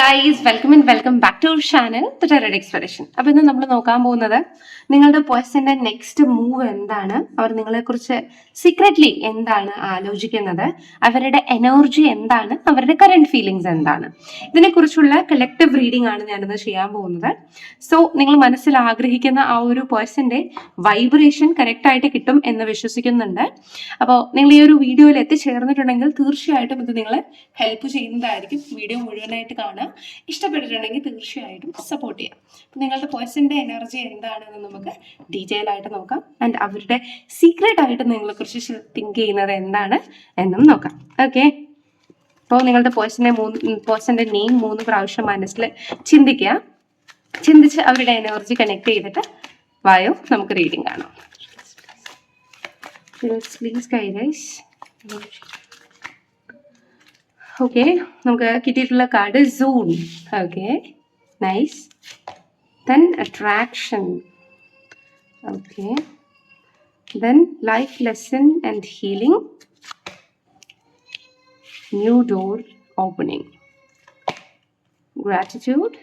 Guys, welcome back to our channel the terror expedition. അപ്പൊ ഇന്ന് നമ്മൾ നോക്കാൻ പോകുന്നത് നിങ്ങളുടെ പേഴ്സന്റെ നെക്സ്റ്റ് മൂവ് എന്താണ്, അവർ നിങ്ങളെക്കുറിച്ച് സീക്രറ്റ്ലി എന്താണ് ആലോചിക്കുന്നത്, അവരുടെ എനർജി എന്താണ്, അവരുടെ കറന്റ് ഫീലിങ്സ് എന്താണ്, ഇതിനെക്കുറിച്ചുള്ള കളക്റ്റീവ് റീഡിംഗ് ആണ് ഞാനിന്ന് ചെയ്യാൻ പോകുന്നത്. സോ നിങ്ങൾ മനസ്സിൽ ആഗ്രഹിക്കുന്ന ആ ഒരു പേഴ്സന്റെ വൈബ്രേഷൻ കറക്റ്റ് ആയിട്ട് കിട്ടും എന്ന് വിശ്വസിക്കുന്നുണ്ട്. അപ്പോൾ നിങ്ങൾ ഈ ഒരു വീഡിയോയിൽ എത്തിച്ചേർന്നിട്ടുണ്ടെങ്കിൽ തീർച്ചയായിട്ടും ഇത് നിങ്ങളെ ഹെൽപ്പ് ചെയ്യുന്നതായിരിക്കും. വീഡിയോ മുഴുവനായിട്ട് കാണുക, ഇഷ്ടപ്പെട്ടിട്ടുണ്ടെങ്കിൽ തീർച്ചയായിട്ടും സപ്പോർട്ട് ചെയ്യാം. അപ്പം നിങ്ങളുടെ പേഴ്സന്റെ എനർജി എന്താണെന്ന് നമുക്ക് ഡീറ്റെയിൽ ആയിട്ട് നോക്കാം. ആൻഡ് അവരുടെ സീക്രട്ട് ആയിട്ട് നിങ്ങളെ കുറിച്ച് തിങ്ക് ചെയ്യുന്നത് എന്താണ് എന്നും നോക്കാം. ഓക്കെ, അപ്പോൾ നിങ്ങളുടെ പേഴ്സന്റെ നെയിം 3 പ്രാവശ്യം മനസ്സിൽ ചിന്തിക്കുക. ചിന്തിച്ച് അവരുടെ എനർജി കണക്ട് ചെയ്തിട്ട് വായോ നമുക്ക് റീഡിംഗ് കാണാം. Please guidance. ഓക്കെ, നമുക്ക് കിട്ടിയിട്ടുള്ള card soon. Okay, nice. Then attraction. Okay, then life lesson and healing. New door opening. Gratitude.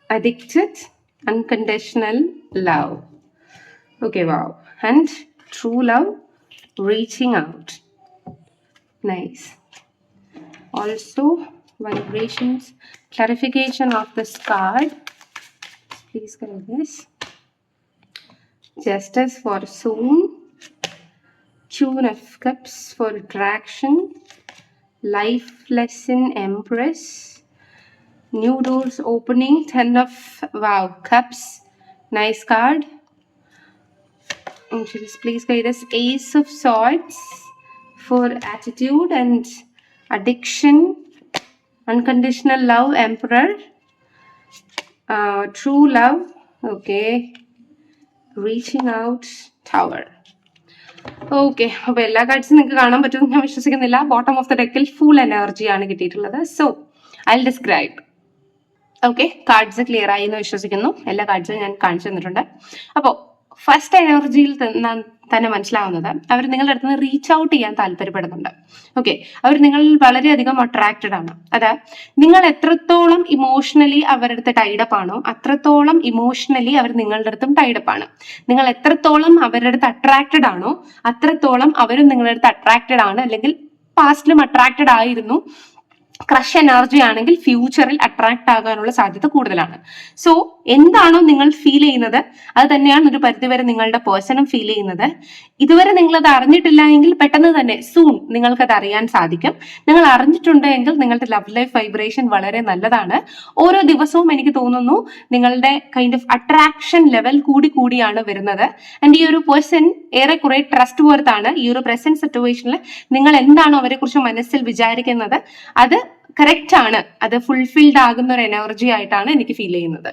Addicted, unconditional love. Okay, wow. And true love, reaching out. Nice. Also, vibrations, clarification of this card. Please guide this. Justice for soon. Queen of Cups for attraction. Life lesson, Empress. New doors opening. 10 of cups. Nice card. Please guide us. Ace of Swords for attitude and addiction. Unconditional love, Emperor. True love. Okay. Reaching out, Tower. Okay, അപ്പോൾ എല്ലാ കാർഡ്സും നിങ്ങൾക്ക് കാണാൻ പറ്റുമെന്ന് ഞാൻ വിശ്വസിക്കുന്നില്ല. Bottom of the ഡെക്കിൽ full എനർജിയാണ് കിട്ടിയിട്ടുള്ളത്. So I will describe. Okay, cards clear ആയി എന്ന് വിശ്വസിക്കുന്നു. എല്ലാ കാർഡ്സും ഞാൻ കാണിച്ചു തന്നിട്ടുണ്ട്. അപ്പോൾ ഫസ്റ്റ് എനർജിയിൽ തന്നെ മനസ്സിലാവുന്നത് അവർ നിങ്ങളുടെ അടുത്ത് നിന്ന് റീച്ച് ഔട്ട് ചെയ്യാൻ താല്പര്യപ്പെടുന്നുണ്ട്. ഓക്കെ, അവർ നിങ്ങളിൽ വളരെയധികം അട്രാക്റ്റഡ് ആണ്. അതാ, നിങ്ങൾ എത്രത്തോളം ഇമോഷണലി അവരുടെ അടുത്ത് ടൈഡപ്പ് ആണോ അത്രത്തോളം ഇമോഷണലി അവർ നിങ്ങളുടെ അടുത്തും ടൈഡപ്പ് ആണ്. നിങ്ങൾ എത്രത്തോളം അവരുടെ അടുത്ത് അട്രാക്റ്റഡ് ആണോ അത്രത്തോളം അവരും നിങ്ങളുടെ അടുത്ത് അട്രാക്റ്റഡ് ആണ്, അല്ലെങ്കിൽ പാസ്റ്റിലും അട്രാക്റ്റഡ് ആയിരുന്നു. ക്രഷ് എനർജി ആണെങ്കിൽ ഫ്യൂച്ചറിൽ അട്രാക്ട് ആകാനുള്ള സാധ്യത കൂടുതലാണ്. സോ എന്താണോ നിങ്ങൾ ഫീൽ ചെയ്യുന്നത് അത് തന്നെയാണ് ഒരു പരിധിവരെ നിങ്ങളുടെ പേഴ്സണും ഫീൽ ചെയ്യുന്നത്. ഇതുവരെ നിങ്ങളത് അറിഞ്ഞിട്ടില്ല എങ്കിൽ പെട്ടെന്ന് തന്നെ സൂൺ നിങ്ങൾക്കത് അറിയാൻ സാധിക്കും. നിങ്ങൾ അറിഞ്ഞിട്ടുണ്ടെങ്കിൽ നിങ്ങളുടെ ലവ് ലൈഫ് വൈബ്രേഷൻ വളരെ നല്ലതാണ്. ഓരോ ദിവസവും എനിക്ക് തോന്നുന്നു നിങ്ങളുടെ കൈൻഡ് ഓഫ് അട്രാക്ഷൻ ലെവൽ കൂടിയാണ് വരുന്നത്. ആൻഡ് ഈ ഒരു പേഴ്സൺ ഏറെക്കുറെ ട്രസ്റ്റ് വർത്താണ്. ഈ ഒരു പ്രസന്റ് സിറ്റുവേഷനിൽ നിങ്ങൾ എന്താണോ അവരെ കുറിച്ച് മനസ്സിൽ വിചാരിക്കുന്നത് അത് കറക്റ്റ് ആണ്, അത് ഫുൾഫിൽഡ് ആകുന്ന ഒരു എനർജി ആയിട്ടാണ് എനിക്ക് ഫീൽ ചെയ്യുന്നത്.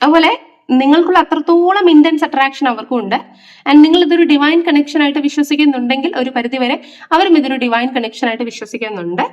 അതുപോലെ നിങ്ങൾക്കുള്ള അത്രത്തോളം ഇന്റൻസ് അട്രാക്ഷൻ അവർക്കും ഉണ്ട്. ആൻഡ് നിങ്ങൾ ഇതൊരു ഡിവൈൻ കണക്ഷൻ ആയിട്ട് വിശ്വസിക്കുന്നുണ്ടെങ്കിൽ ഒരു പരിധിവരെ അവരും ഇതൊരു ഡിവൈൻ കണക്ഷൻ ആയിട്ട് വിശ്വസിക്കുന്നുണ്ട്.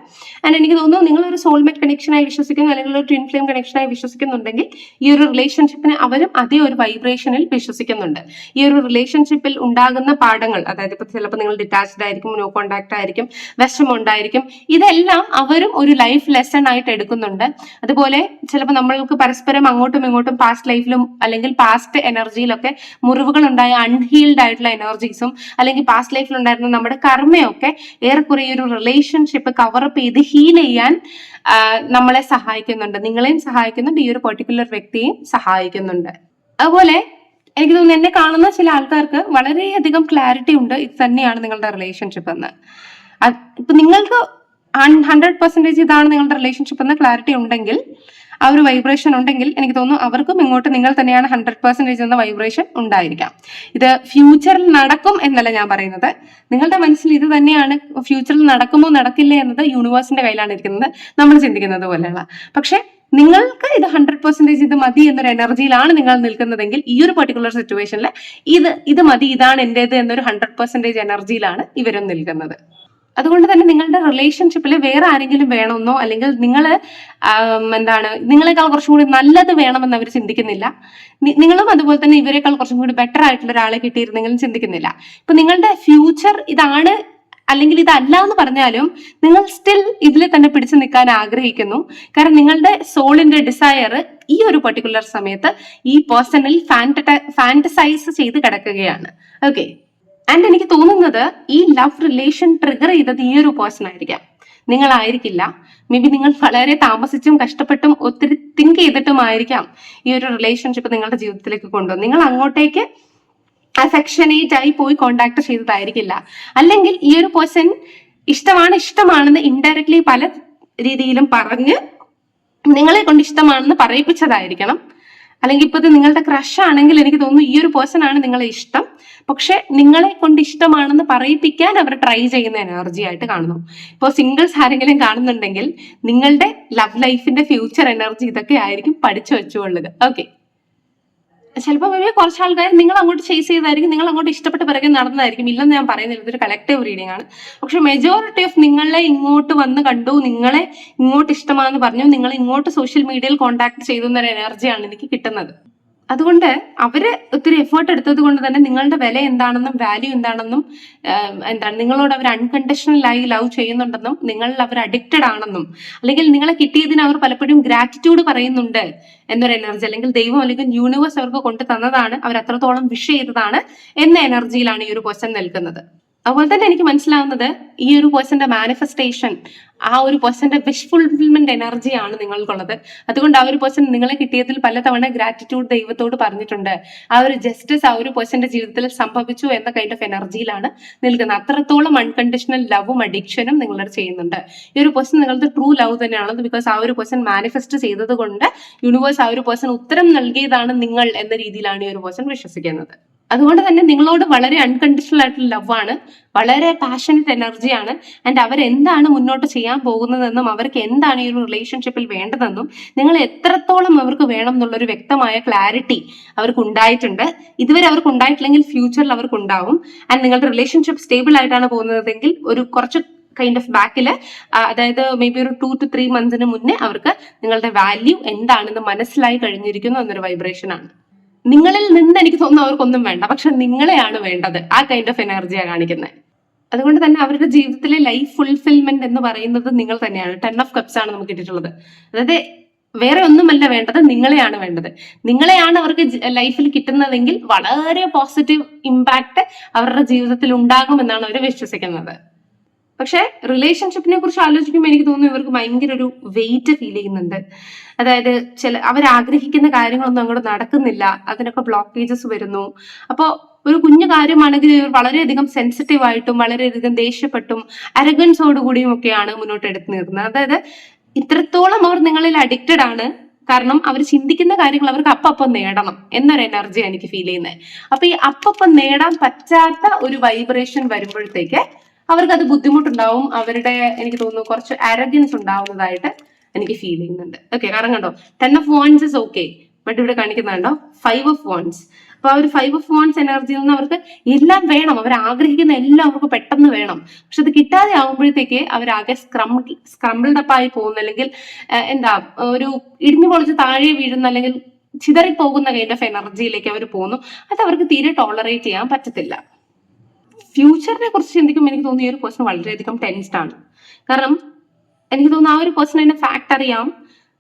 ആൻഡ് എനിക്ക് തോന്നുന്നു നിങ്ങളൊരു സോൾമേറ്റ് കണക്ഷനായി വിശ്വസിക്കുന്നു, അല്ലെങ്കിൽ ഒരു ട്വിൻ ഫ്ലെയിം കണക്ഷനായി വിശ്വസിക്കുന്നുണ്ടെങ്കിൽ ഈ ഒരു റിലേഷൻഷിപ്പിനെ അവരും അതേ ഒരു വൈബ്രേഷനിൽ വിശ്വസിക്കുന്നുണ്ട്. ഈ ഒരു റിലേഷൻഷിപ്പിൽ ഉണ്ടാകുന്ന പാഠങ്ങൾ, അതായത് ഇപ്പൊ ചിലപ്പോൾ നിങ്ങൾ ഡിറ്റാച്ച്ഡ് ആയിരിക്കും, നോ കോണ്ടാക്ട് ആയിരിക്കും, വിഷമം ഉണ്ടായിരിക്കും, ഇതെല്ലാം അവരും ഒരു ലൈഫ് ലെസൺ ആയിട്ട് എടുക്കുന്നുണ്ട്. അതുപോലെ ചിലപ്പോൾ നമ്മൾക്ക് പരസ്പരം അങ്ങോട്ടും ഇങ്ങോട്ടും പാസ്റ്റ് ലൈഫിലും അല്ലെങ്കിൽ പാസ്റ്റ് എനർജിയിലൊക്കെ മുറിവുകൾ ഉണ്ടായ അൺഹീൽഡ് ആയിട്ടുള്ള എനർജീസും അല്ലെങ്കിൽ പാസ്റ്റ് ലൈഫിൽ ഉണ്ടായിരുന്ന നമ്മുടെ കർമ്മയൊക്കെ ഏറെക്കുറെ ഒരു റിലേഷൻഷിപ്പ് കവറപ്പ് ചെയ്ത് ഹീൽ ചെയ്യാൻ നമ്മളെ സഹായിക്കുന്നുണ്ട്. നിങ്ങളെയും സഹായിക്കുന്നുണ്ട്, ഈ ഒരു പെർട്ടിക്കുലർ വ്യക്തിയെയും സഹായിക്കുന്നുണ്ട്. അതുപോലെ എനിക്ക് തോന്നുന്നു എന്നെ കാണുന്ന ചില ആൾക്കാർക്ക് വളരെയധികം ക്ലാരിറ്റി ഉണ്ട് ഇത് തന്നെയാണ് നിങ്ങളുടെ റിലേഷൻഷിപ്പ് എന്ന്. ഇപ്പൊ നിങ്ങൾക്ക് 100% ഇതാണ് നിങ്ങളുടെ റിലേഷൻഷിപ്പ് എന്ന ക്ലാരിറ്റി ഉണ്ടെങ്കിൽ, ആ ഒരു വൈബ്രേഷൻ ഉണ്ടെങ്കിൽ എനിക്ക് തോന്നുന്നു അവർക്കും ഇങ്ങോട്ട് നിങ്ങൾ തന്നെയാണ് 100% എന്ന വൈബ്രേഷൻ ഉണ്ടായിരിക്കാം. ഇത് ഫ്യൂച്ചറിൽ നടക്കും എന്നല്ല ഞാൻ പറയുന്നത്. നിങ്ങളുടെ മനസ്സിൽ ഇത് തന്നെയാണ്. ഫ്യൂച്ചറിൽ നടക്കുമോ നടക്കില്ലേ എന്നത് യൂണിവേഴ്സിന്റെ കയ്യിലാണ് ഇരിക്കുന്നത്, നമ്മൾ ചിന്തിക്കുന്നത് പോലെയുള്ള. പക്ഷെ നിങ്ങൾക്ക് ഇത് 100% ഇത് മതി എന്നൊരു എനർജിയിലാണ് നിങ്ങൾ നിൽക്കുന്നതെങ്കിൽ ഈ ഒരു പെർട്ടിക്കുലർ സിറ്റുവേഷനിൽ ഇത് മതി, ഇതാണ് എന്റേത് എന്നൊരു 100% എനർജിയിലാണ് ഇവരും നിൽക്കുന്നത്. അതുകൊണ്ട് തന്നെ നിങ്ങളുടെ റിലേഷൻഷിപ്പിൽ വേറെ ആരെങ്കിലും വേണമെന്നോ അല്ലെങ്കിൽ നിങ്ങളെക്കാൾ കുറച്ചും കൂടി നല്ലത് വേണമെന്ന് അവർ ചിന്തിക്കുന്നില്ല. നിങ്ങളും അതുപോലെ തന്നെ ഇവരെക്കാൾ കുറച്ചും കൂടി ബെറ്റർ ആയിട്ടുള്ള ഒരാളെ കിട്ടിയിരുന്നെങ്കിലും ചിന്തിക്കുന്നില്ല. ഇപ്പൊ നിങ്ങളുടെ ഫ്യൂച്ചർ ഇതാണ് അല്ലെങ്കിൽ ഇതല്ല എന്ന് പറഞ്ഞാലും നിങ്ങൾ സ്റ്റിൽ ഇതിൽ തന്നെ പിടിച്ചു നിൽക്കാൻ ആഗ്രഹിക്കുന്നു. കാരണം നിങ്ങളുടെ സോളിന്റെ ഡിസയർ ഈ ഒരു പെർട്ടിക്കുലർ സമയത്ത് ഈ പേഴ്സണിൽ ഫാന്റസൈസ് ചെയ്ത് കിടക്കുകയാണ്. ഓക്കെ, ആൻഡ് എനിക്ക് തോന്നുന്നത് ഈ ലവ് റിലേഷൻ ട്രിഗർ ചെയ്തത് ഈ ഒരു പേഴ്സൺ ആയിരിക്കാം, നിങ്ങളായിരിക്കില്ല. മേ ബി നിങ്ങൾ വളരെ താമസിച്ചും കഷ്ടപ്പെട്ടും ഒത്തിരി തിങ്ക് ചെയ്തിട്ടുമായിരിക്കാം ഈ ഒരു റിലേഷൻഷിപ്പ് നിങ്ങളുടെ ജീവിതത്തിലേക്ക് കൊണ്ടുവന്നു. നിങ്ങൾ അങ്ങോട്ടേക്ക് അഫെക്ഷനേറ്റ് ആയി പോയി കോണ്ടാക്ട് ചെയ്തതായിരിക്കില്ല. അല്ലെങ്കിൽ ഈ ഒരു പേഴ്സൺ ഇഷ്ടമാണെന്ന് ഇൻഡയറക്ട്ലി പല രീതിയിലും പറഞ്ഞ് നിങ്ങളെ കൊണ്ട് ഇഷ്ടമാണെന്ന് പറയിപ്പിച്ചതായിരിക്കണം. അല്ലെങ്കിൽ ഇപ്പൊ നിങ്ങളുടെ ക്രഷ് ആണെങ്കിൽ എനിക്ക് തോന്നുന്നു ഈ ഒരു പേഴ്സൺ ആണ് നിങ്ങളെ ഇഷ്ടം, പക്ഷെ നിങ്ങളെ കൊണ്ട് ഇഷ്ടമാണെന്ന് പറയിപ്പിക്കാൻ അവർ ട്രൈ ചെയ്യുന്ന എനർജി ആയിട്ട് കാണുന്നു. ഇപ്പോൾ സിംഗിൾസ് ആരെങ്കിലും കാണുന്നുണ്ടെങ്കിൽ നിങ്ങളുടെ ലവ് ലൈഫിന്റെ ഫ്യൂച്ചർ എനർജി ഇതൊക്കെ ആയിരിക്കും പഠിച്ചു വെച്ചുകൊള്ളുക. ഓക്കെ, ചിലപ്പോൾ കുറച്ച് ആൾക്കാർ നിങ്ങൾ അങ്ങോട്ട് ചേസ് ചെയ്തായിരിക്കും, നിങ്ങൾ അങ്ങോട്ട് ഇഷ്ടപ്പെട്ട പിറകെ നടന്നതായിരിക്കും. ഇല്ലെന്ന് ഞാൻ പറയുന്നില്ല, ഇതൊരു കളക്റ്റീവ് റീഡിംഗ് ആണ്. പക്ഷെ മെജോറിറ്റി ഓഫ് നിങ്ങളെ ഇങ്ങോട്ട് വന്ന് കണ്ടു, നിങ്ങളെ ഇങ്ങോട്ട് ഇഷ്ടമാണെന്ന് പറഞ്ഞു, നിങ്ങൾ ഇങ്ങോട്ട് സോഷ്യൽ മീഡിയയിൽ കോൺടാക്ട് ചെയ്തു എന്നൊരു എനർജിയാണ് എനിക്ക് കിട്ടുന്നത്. അതുകൊണ്ട് അവര് ഒത്തിരി എഫേർട്ട് എടുത്തത് കൊണ്ട് തന്നെ നിങ്ങളുടെ വില എന്താണെന്നും വാല്യൂ എന്താണെന്നും നിങ്ങളോട് അവർ അൺകണ്ടീഷണലായി ലവ് ചെയ്യുന്നുണ്ടെന്നും നിങ്ങളിൽ അവർ അഡിക്റ്റഡ് ആണെന്നും അല്ലെങ്കിൽ നിങ്ങളെ കിട്ടിയതിന് അവർ പലപ്പോഴും ഗ്രാറ്റിറ്റ്യൂഡ് പറയുന്നുണ്ട് എന്നൊരു എനർജി, അല്ലെങ്കിൽ ദൈവം അല്ലെങ്കിൽ യൂണിവേഴ്സ് അവർക്ക് കൊണ്ടു തന്നതാണ്, അവർ അത്രത്തോളം വിഷ് ചെയ്തതാണ് എന്ന എനർജിയിലാണ് ഈ ഒരു പേഴ്സൺ നിൽക്കുന്നത്. അതുപോലെ തന്നെ എനിക്ക് മനസ്സിലാവുന്നത് ഈ ഒരു പേഴ്സന്റെ മാനിഫെസ്റ്റേഷൻ, ആ ഒരു പേഴ്സന്റെ വിഷ് ഫുൾഫിൽമെന്റ് എനർജിയാണ് നിങ്ങൾക്കുള്ളത്. അതുകൊണ്ട് ആ ഒരു പേഴ്സൺ നിങ്ങളെ കിട്ടിയതിൽ പലതവണ ഗ്രാറ്റിറ്റ്യൂഡ് ദൈവത്തോട് പറഞ്ഞിട്ടുണ്ട്. ആ ഒരു ജസ്റ്റിസ് ആ ഒരു പേഴ്സന്റെ ജീവിതത്തിൽ സംഭവിച്ചു എന്ന കൈൻഡ് ഓഫ് എനർജിയിലാണ് നിൽക്കുന്നത്. അത്രത്തോളം അൺകണ്ടീഷണൽ ലവും അഡിക്ഷനും നിങ്ങളോട് ചെയ്യുന്നുണ്ട്. ഈ ഒരു പേഴ്സൺ നിങ്ങളുടെ ട്രൂ ലവ് തന്നെയാണത്. ബിക്കോസ് ആ ഒരു പേഴ്സൺ മാനിഫെസ്റ്റ് ചെയ്തത് കൊണ്ട് യൂണിവേഴ്സ് ആ ഒരു പേഴ്സൺ ഉത്തരം നൽകിയതാണ് നിങ്ങൾ എന്ന രീതിയിലാണ് ഈ ഒരു പേഴ്സൺ വിശ്വസിക്കുന്നത്. അതുകൊണ്ട് തന്നെ നിങ്ങളോട് വളരെ അൺകണ്ടീഷണൽ ആയിട്ടുള്ള ലവ് ആണ്, വളരെ പാഷനറ്റ് എനർജിയാണ്. ആൻഡ് അവരെന്താണ് മുന്നോട്ട് ചെയ്യാൻ പോകുന്നതെന്നും അവർക്ക് എന്താണ് ഈ ഒരു റിലേഷൻഷിപ്പിൽ വേണ്ടതെന്നും നിങ്ങൾ എത്രത്തോളം അവർക്ക് വേണം എന്നുള്ളൊരു വ്യക്തമായ ക്ലാരിറ്റി അവർക്ക് ഉണ്ടായിട്ടുണ്ട്. ഇതുവരെ അവർക്ക് ഉണ്ടായിട്ടില്ലെങ്കിൽ ഫ്യൂച്ചറിൽ അവർക്ക് ഉണ്ടാവും. ആൻഡ് നിങ്ങളുടെ റിലേഷൻഷിപ്പ് സ്റ്റേബിൾ ആയിട്ടാണ് പോകുന്നതെങ്കിൽ ഒരു കുറച്ച് കൈൻഡ് ഓഫ് ബാക്കിൽ, അതായത് മേ ബി ഒരു 2 to 3 months മുന്നേ അവർക്ക് നിങ്ങളുടെ വാല്യൂ എന്താണെന്ന് മനസ്സിലായി കഴിഞ്ഞിരിക്കുന്നു എന്നൊരു വൈബ്രേഷൻ ആണ്. നിങ്ങളിൽ നിന്ന് എനിക്ക് തോന്നുന്നു അവർക്കൊന്നും വേണ്ട, പക്ഷെ നിങ്ങളെയാണ് വേണ്ടത്. ആ കൈൻഡ് ഓഫ് എനർജിയാണ് കാണിക്കുന്നത്. അതുകൊണ്ട് തന്നെ അവരുടെ ജീവിതത്തിലെ ലൈഫ് ഫുൾഫിൽമെന്റ് എന്ന് പറയുന്നത് നിങ്ങൾ തന്നെയാണ്. 10 of Cups ആണ് നമുക്ക് കിട്ടിയിട്ടുള്ളത്. അതായത് വേറെ ഒന്നുമല്ല വേണ്ടത്, നിങ്ങളെയാണ് വേണ്ടത്. നിങ്ങളെയാണ് അവർക്ക് ലൈഫിൽ കിട്ടുന്നതെങ്കിൽ വളരെ പോസിറ്റീവ് ഇമ്പാക്ട് അവരുടെ ജീവിതത്തിൽ ഉണ്ടാകുമെന്നാണ് അവർ വിശ്വസിക്കുന്നത്. പക്ഷെ റിലേഷൻഷിപ്പിനെ കുറിച്ച് ആലോചിക്കുമ്പോൾ എനിക്ക് തോന്നുന്നു ഇവർക്ക് ഭയങ്കര ഒരു വെയിറ്റ് ഫീൽ ചെയ്യുന്നുണ്ട്. അതായത് അവരാഗ്രഹിക്കുന്ന കാര്യങ്ങളൊന്നും അങ്ങോട്ട് നടക്കുന്നില്ല, അതിനൊക്കെ ബ്ലോക്കേജസ് വരുന്നു. അപ്പോൾ ഒരു കുഞ്ഞു കാര്യമാണെങ്കിൽ ഇവർ വളരെയധികം സെൻസിറ്റീവ് ആയിട്ടും വളരെയധികം ദേഷ്യപ്പെട്ടും അരഗൻസോടുകൂടിയും ഒക്കെയാണ് മുന്നോട്ട് എടുത്തു നിൽക്കുന്നത്. അതായത് ഇത്രത്തോളം അവർ നിങ്ങളിൽ അഡിക്റ്റഡ് ആണ്. കാരണം അവർ ചിന്തിക്കുന്ന കാര്യങ്ങൾ അവർക്ക് അപ്പം നേടണം എന്നൊരു എനർജി എനിക്ക് ഫീൽ ചെയ്യുന്നത്. അപ്പൊ ഈ അപ്പം നേടാൻ പറ്റാത്ത ഒരു വൈബ്രേഷൻ വരുമ്പോഴത്തേക്ക് അവർക്ക് അത് ബുദ്ധിമുട്ടുണ്ടാവും. അവരുടെ എനിക്ക് തോന്നുന്നു കുറച്ച് അരഗൻസ് ഉണ്ടാവുന്നതായിട്ട് എനിക്ക് ഫീൽ ചെയ്യുന്നുണ്ട്. ഓക്കെ, കാരണം കണ്ടോ 10 of Wands is okay, but ഇവിടെ കാണിക്കുന്നുണ്ടോ 5 of Wands. അപ്പൊ ആ ഒരു 5 of Wands എനർജിയിൽ നിന്ന് അവർക്ക് എല്ലാം വേണം, അവർ ആഗ്രഹിക്കുന്ന എല്ലാം അവർക്ക് പെട്ടെന്ന് വേണം. പക്ഷെ അത് കിട്ടാതെ ആകുമ്പോഴത്തേക്ക് അവരാകെ സ്ക്രംബിൾഡ് അപ്പ് ആയി പോകുന്ന, അല്ലെങ്കിൽ ഒരു ഇടിഞ്ഞു പൊളിച്ച് താഴെ വീഴുന്ന, അല്ലെങ്കിൽ ചിതറിപ്പോകുന്ന കൈൻഡ് ഓഫ് എനർജിയിലേക്ക് അവർ പോകുന്നു. അത് അവർക്ക് തീരെ ടോളറേറ്റ് ചെയ്യാൻ പറ്റത്തില്ല. ഫ്യൂച്ചറിനെ കുറിച്ച് ചിന്തിക്കുമ്പോൾ എനിക്ക് തോന്നുന്നു ഈ ഒരു പേഴ്സൺ വളരെയധികം ടെൻസ്ഡ് ആണ്. കാരണം എനിക്ക് തോന്നുന്നു ആ ഒരു പേഴ്സൺ അതിന്റെ ഫാക്ട് അറിയാം.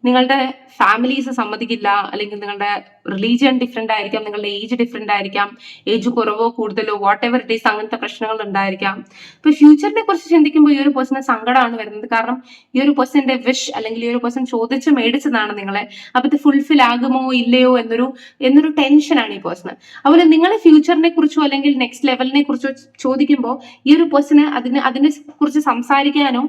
നിങ്ങളുടെ ഫാമിലീസ് സമ്മതിക്കില്ല, അല്ലെങ്കിൽ നിങ്ങളുടെ റിലീജിയൻ ഡിഫറെന്റ് ആയിരിക്കാം, നിങ്ങളുടെ ഏജ് ഡിഫറെന്റ് ആയിരിക്കാം, ഏജ് കുറവോ കൂടുതലോ വാട്ട് എവർ ഇറ്റ് ഈസ്, അങ്ങനത്തെ പ്രശ്നങ്ങൾ ഉണ്ടായിരിക്കാം. ഇപ്പൊ ഫ്യൂച്ചറിനെ കുറിച്ച് ചിന്തിക്കുമ്പോൾ ഈ ഒരു പേഴ്സണ് സങ്കടമാണ് വരുന്നത്. കാരണം ഈ ഒരു പേഴ്സന്റെ വിഷ്, അല്ലെങ്കിൽ ഈ ഒരു പേഴ്സൺ ചോദിച്ച് മേടിച്ചതാണ് നിങ്ങളെ. അപ്പൊ ഇത് ഫുൾഫിൽ ആകുമോ ഇല്ലയോ എന്നൊരു ടെൻഷനാണ് ഈ പേഴ്സണ്. അതുപോലെ നിങ്ങളെ ഫ്യൂച്ചറിനെ കുറിച്ചോ അല്ലെങ്കിൽ നെക്സ്റ്റ് ലെവലിനെ കുറിച്ചോ ചോദിക്കുമ്പോൾ ഈ ഒരു പേഴ്സണ് അതിനെ കുറിച്ച് സംസാരിക്കാനോ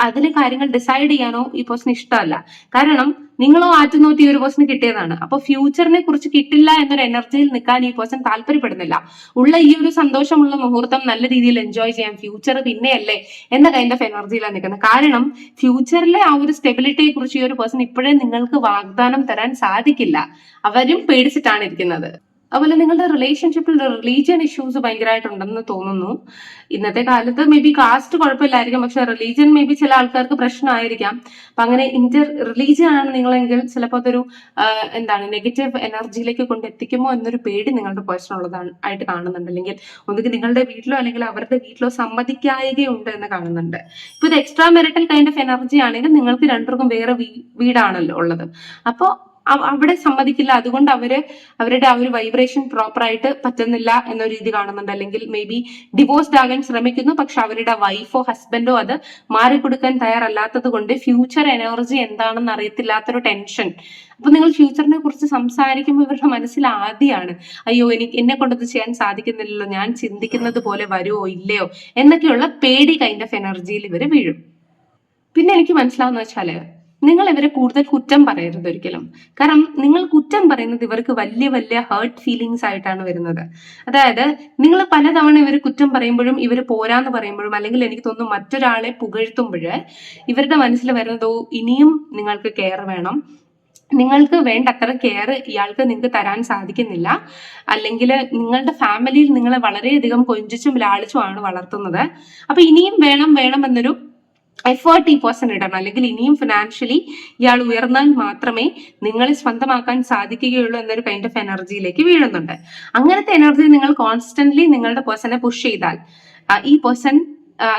അതിലെ കാര്യങ്ങൾ ഡിസൈഡ് ചെയ്യാനോ ഈ പേഴ്സണ് ഇഷ്ടമല്ല. കാരണം നിങ്ങളോ ആറ്റുനോട്ട് ഈ ഒരു പേഴ്സണ് കിട്ടിയതാണ്. അപ്പൊ ഫ്യൂച്ചറിനെ കുറിച്ച് കിട്ടില്ല എന്നൊരു എനർജിയിൽ നിൽക്കാൻ ഈ പേഴ്സൺ താല്പര്യപ്പെടുന്നില്ല. ഉള്ള ഈ ഒരു സന്തോഷമുള്ള മുഹൂർത്തം നല്ല രീതിയിൽ എൻജോയ് ചെയ്യാം, ഫ്യൂച്ചർ പിന്നെയല്ലേ എന്ന കൈൻഡ് ഓഫ് എനർജിയിലാണ് നിൽക്കുന്നത്. കാരണം ഫ്യൂച്ചറിലെ ആ ഒരു സ്റ്റെബിലിറ്റിയെ കുറിച്ച് ഈ ഒരു പേഴ്സൺ ഇപ്പോഴേ നിങ്ങൾക്ക് വാഗ്ദാനം തരാൻ സാധിക്കില്ല. അവരും പേടിച്ചിട്ടാണ് ഇരിക്കുന്നത്. അതുപോലെ നിങ്ങളുടെ റിലേഷൻഷിപ്പിൽ റിലീജിയൻ ഇഷ്യൂസ് ഭയങ്കരമായിട്ടുണ്ടെന്ന് തോന്നുന്നു. ഇന്നത്തെ കാലത്ത് മേ ബി കാസ്റ്റ് കുഴപ്പമില്ലായിരിക്കും, പക്ഷെ റിലീജിയൻ മേ ബി ചില ആൾക്കാർക്ക് പ്രശ്നമായിരിക്കാം. അപ്പൊ അങ്ങനെ ഇന്റർ റിലീജിയൻ ആണ് നിങ്ങളെങ്കിൽ ചിലപ്പോൾ അതൊരു എന്താണ് നെഗറ്റീവ് എനർജിയിലേക്ക് കൊണ്ടെത്തിക്കുമോ എന്നൊരു പേടി നിങ്ങളുടെ പേഴ്സൺ ഉള്ളതാണ് ആയിട്ട് കാണുന്നുണ്ട്. അല്ലെങ്കിൽ ഒന്നുകിൽ നിങ്ങളുടെ വീട്ടിലോ അല്ലെങ്കിൽ അവരുടെ വീട്ടിലോ സമ്മതിക്കായകയുണ്ട് എന്ന് കാണുന്നുണ്ട്. ഇപ്പൊ ഇത് extra marital kind of energy ആണെങ്കിൽ നിങ്ങൾക്ക് രണ്ടുപേർക്കും വേറെ വീടാണല്ലോ ഉള്ളത്. അപ്പോൾ അവിടെ സമ്മതിക്കില്ല. അതുകൊണ്ട് അവരുടെ ആ ഒരു വൈബ്രേഷൻ പ്രോപ്പർ ആയിട്ട് പറ്റുന്നില്ല എന്ന രീതി കാണുന്നുണ്ട്. അല്ലെങ്കിൽ മേ ബി ഡിവോഴ്സ്ഡ് ആകാൻ ശ്രമിക്കുന്നു, പക്ഷെ അവരുടെ വൈഫോ ഹസ്ബൻഡോ അത് മാറിക്കൊടുക്കാൻ തയ്യാറല്ലാത്തത് കൊണ്ട് ഫ്യൂച്ചർ എനർജി എന്താണെന്ന് അറിയത്തില്ലാത്തൊരു ടെൻഷൻ. അപ്പൊ നിങ്ങൾ ഫ്യൂച്ചറിനെ കുറിച്ച് സംസാരിക്കുമ്പോൾ ഇവരുടെ മനസ്സിൽ ആദ്യമാണ് അയ്യോ എന്നെ കൊണ്ടത് ചെയ്യാൻ സാധിക്കുന്നില്ലല്ലോ, ഞാൻ ചിന്തിക്കുന്നത് പോലെ വരുമോ ഇല്ലയോ എന്നൊക്കെയുള്ള പേടി കൈൻഡ് ഓഫ് എനർജിയിൽ ഇവർ വീഴും. പിന്നെ എനിക്ക് മനസ്സിലാവുന്ന വെച്ചാല് നിങ്ങൾ ഇവരെ കൂടുതൽ കുറ്റം പറയരുത് ഒരിക്കലും. കാരണം നിങ്ങൾ കുറ്റം പറയുന്നത് ഇവർക്ക് വലിയ വലിയ ഹേർട്ട് ഫീലിങ്സ് ആയിട്ടാണ് വരുന്നത്. അതായത് നിങ്ങൾ പലതവണ ഇവർ കുറ്റം പറയുമ്പോഴും ഇവർ പോരാന്ന് പറയുമ്പോഴും അല്ലെങ്കിൽ എനിക്ക് തോന്നുന്നു മറ്റൊരാളെ പുകഴ്ത്തുമ്പോൾ ഇവരുടെ മനസ്സിൽ വരുന്നതോ ഇനിയും നിങ്ങൾക്ക് കെയർ വേണം, നിങ്ങൾക്ക് വേണ്ടത്ര കെയർ ഇയാൾക്ക് നിങ്ങൾക്ക് തരാൻ സാധിക്കുന്നില്ല, അല്ലെങ്കിൽ നിങ്ങളുടെ ഫാമിലിയിൽ നിങ്ങളെ വളരെയധികം കൊഞ്ചിച്ചും ലാളിച്ചുമാണ് വളർത്തുന്നത്. അപ്പൊ ഇനിയും വേണം എന്നൊരു എഫേർട്ട് ഈ പേഴ്സൺ ഇടണം. അല്ലെങ്കിൽ ഇനിയും ഫിനാൻഷ്യലി ഇയാൾ ഉയർന്നാൽ മാത്രമേ നിങ്ങളെ സ്വന്തമാക്കാൻ സാധിക്കുകയുള്ളൂ എന്നൊരു കൈൻഡ് ഓഫ് എനർജിയിലേക്ക് വീഴുന്നുണ്ട്. അങ്ങനത്തെ എനർജി നിങ്ങൾ കോൺസ്റ്റന്റ്ലി നിങ്ങളുടെ പേഴ്സണെ പുഷ് ചെയ്താൽ ഈ പേഴ്സൺ